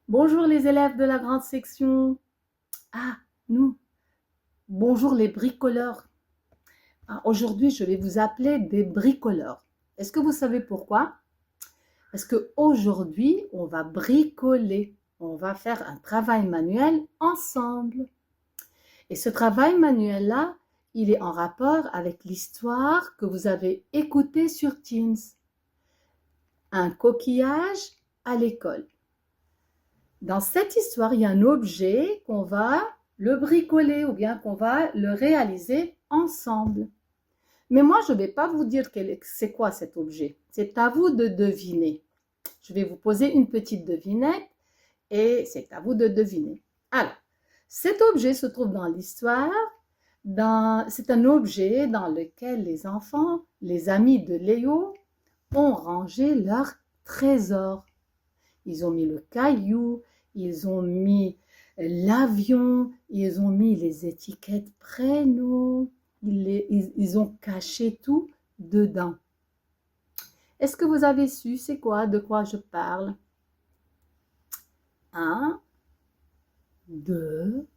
Bonjour les élèves de la grande section. Ah, nous. Bonjour les bricoleurs. Aujourd'hui, je vais vous appeler des bricoleurs. Est-ce que vous savez pourquoi? Parce qu'aujourd'hui, on va bricoler. On va faire un travail manuel ensemble. Et ce travail manuel-là, il est en rapport avec l'histoire que vous avez écoutée sur Teams. Un coquillage à l'école. Dans cette histoire, il y a un objet qu'on va le bricoler ou bien qu'on va le réaliser ensemble. Mais moi, je ne vais pas vous dire c'est quoi cet objet. C'est à vous de deviner. Je vais vous poser une petite devinette et c'est à vous de deviner. Alors, cet objet se trouve dans l'histoire. C'est un objet dans lequel les enfants, les amis de Léo, ont rangé leur trésor. Ils ont mis le caillou, ils ont mis l'avion, ils ont mis les étiquettes prénoms, ils ont caché tout dedans. Est-ce que vous avez su c'est quoi, de quoi je parle? 1, 2,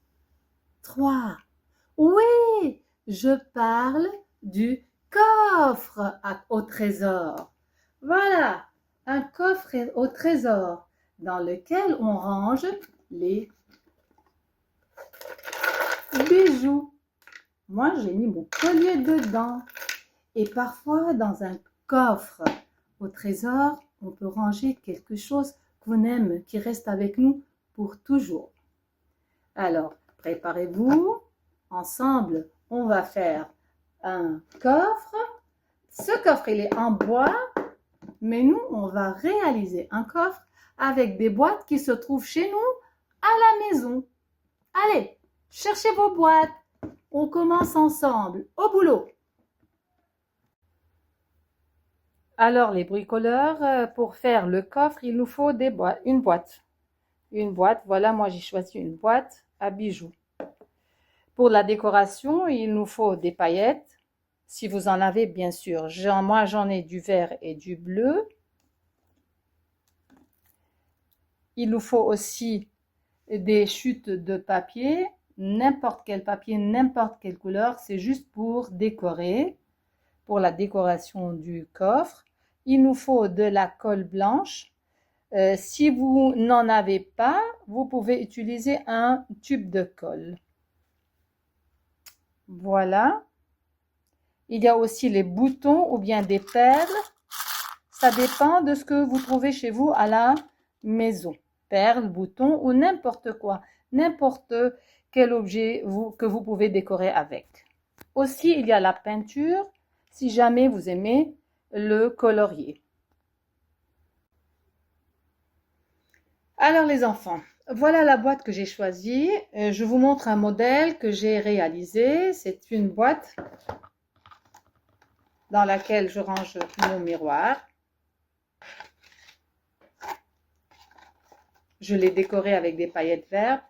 3. Oui, je parle du coffre au trésor. Voilà, un coffre au trésor dans lequel on range les bijoux. Moi, j'ai mis mon collier dedans. Et parfois, dans un coffre au trésor, on peut ranger quelque chose qu'on aime, qui reste avec nous pour toujours. Alors, préparez-vous. Ensemble, on va faire un coffre. Ce coffre, il est en bois, mais nous, on va réaliser un coffre avec des boîtes qui se trouvent chez nous à la maison. Allez, cherchez vos boîtes. On commence ensemble. Au boulot. Alors, les bricoleurs, pour faire le coffre, il nous faut une boîte. Une boîte, voilà, moi j'ai choisi une boîte à bijoux. Pour la décoration, il nous faut des paillettes, si vous en avez bien sûr. Moi j'en ai du vert et du bleu. Il nous faut aussi des chutes de papier, n'importe quel papier, n'importe quelle couleur, c'est juste pour décorer, pour la décoration du coffre. Il nous faut de la colle blanche. Si vous n'en avez pas, vous pouvez utiliser un tube de colle. Voilà. Il y a aussi les boutons ou bien des perles. Ça dépend de ce que vous trouvez chez vous à la maison. Perles, boutons ou n'importe quoi. N'importe quel objet que vous pouvez décorer avec. Aussi, il y a la peinture, si jamais vous aimez le colorier. Alors les enfants, voilà la boîte que j'ai choisie. Je vous montre un modèle que j'ai réalisé. C'est une boîte dans laquelle je range mon miroir. Je l'ai décoré avec des paillettes vertes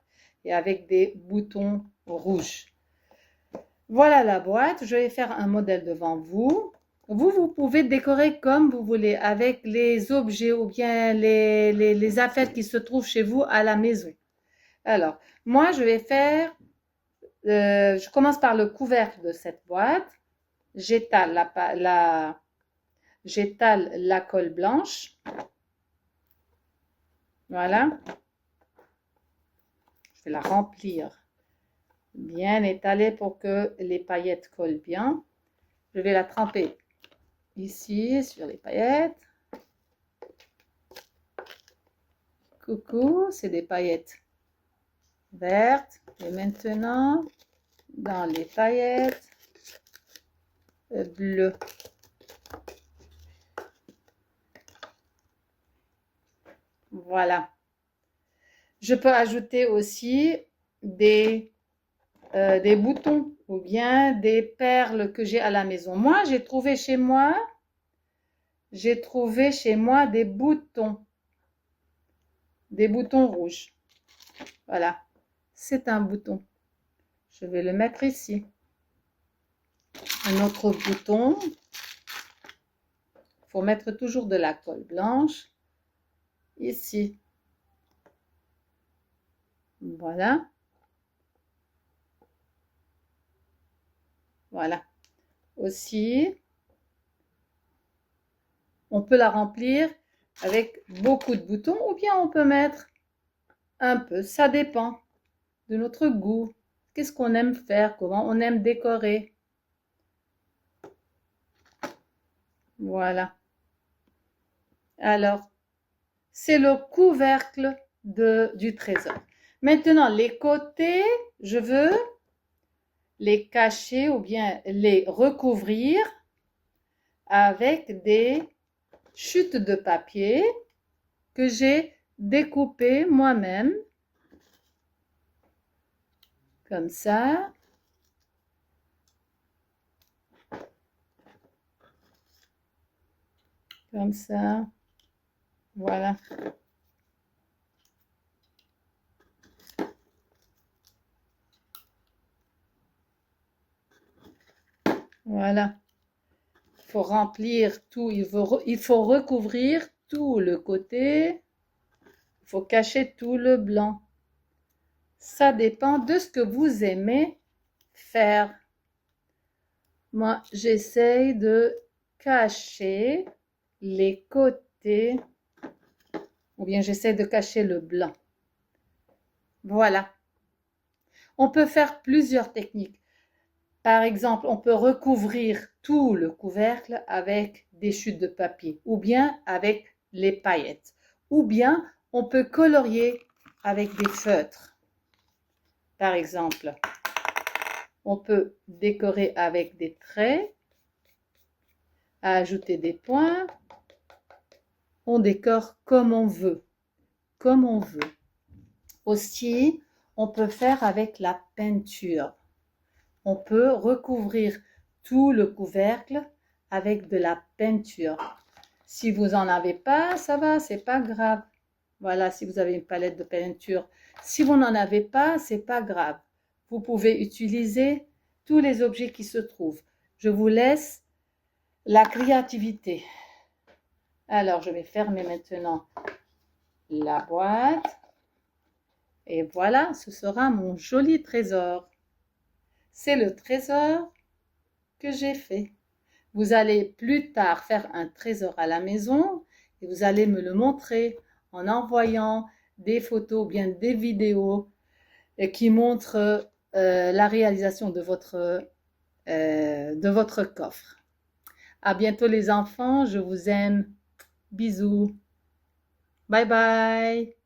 et avec des boutons rouges. Voilà la boîte. Je vais faire un modèle devant vous. Vous pouvez décorer comme vous voulez avec les objets ou bien les affaires qui se trouvent chez vous à la maison. Alors, moi, je vais faire, je commence par le couvercle de cette boîte. J'étale la colle blanche. Voilà. Je vais la remplir bien étalée pour que les paillettes collent bien. Je vais la tremper ici sur les paillettes. Coucou, c'est des paillettes vertes. Et maintenant, dans les paillettes bleues. Voilà. Je peux ajouter aussi des boutons ou bien des perles que j'ai à la maison. Moi, j'ai trouvé chez moi des boutons rouges. Voilà, c'est un bouton. Je vais le mettre ici. Un autre bouton. Il faut mettre toujours de la colle blanche ici. Voilà. Voilà. Aussi, on peut la remplir avec beaucoup de boutons ou bien on peut mettre un peu. Ça dépend de notre goût. Qu'est-ce qu'on aime faire? Comment on aime décorer? Voilà. Alors, c'est le couvercle du trésor. Maintenant, les côtés, je veux les cacher ou bien les recouvrir avec des chutes de papier que j'ai découpées moi-même. Comme ça. Comme ça. Voilà. Voilà. Il faut remplir tout, il faut recouvrir tout le côté. Il faut cacher tout le blanc. Ça dépend de ce que vous aimez faire. Moi, j'essaye de cacher les côtés ou bien j'essaie de cacher le blanc. Voilà. On peut faire plusieurs techniques. Par exemple, on peut recouvrir tout le couvercle avec des chutes de papier ou bien avec les paillettes. Ou bien, on peut colorier avec des feutres. Par exemple, on peut décorer avec des traits, ajouter des points. On décore comme on veut. Comme on veut. Aussi, on peut faire avec la peinture. On peut recouvrir tout le couvercle avec de la peinture. Si vous n'en avez pas, ça va, c'est pas grave. Voilà, si vous avez une palette de peinture. Si vous n'en avez pas, c'est pas grave. Vous pouvez utiliser tous les objets qui se trouvent. Je vous laisse la créativité. Alors, je vais fermer maintenant la boîte. Et voilà, ce sera mon joli trésor. C'est le trésor que j'ai fait. Vous allez plus tard faire un trésor à la maison et vous allez me le montrer en envoyant des photos ou bien des vidéos qui montrent la réalisation de votre coffre. À bientôt les enfants, je vous aime. Bisous. Bye bye.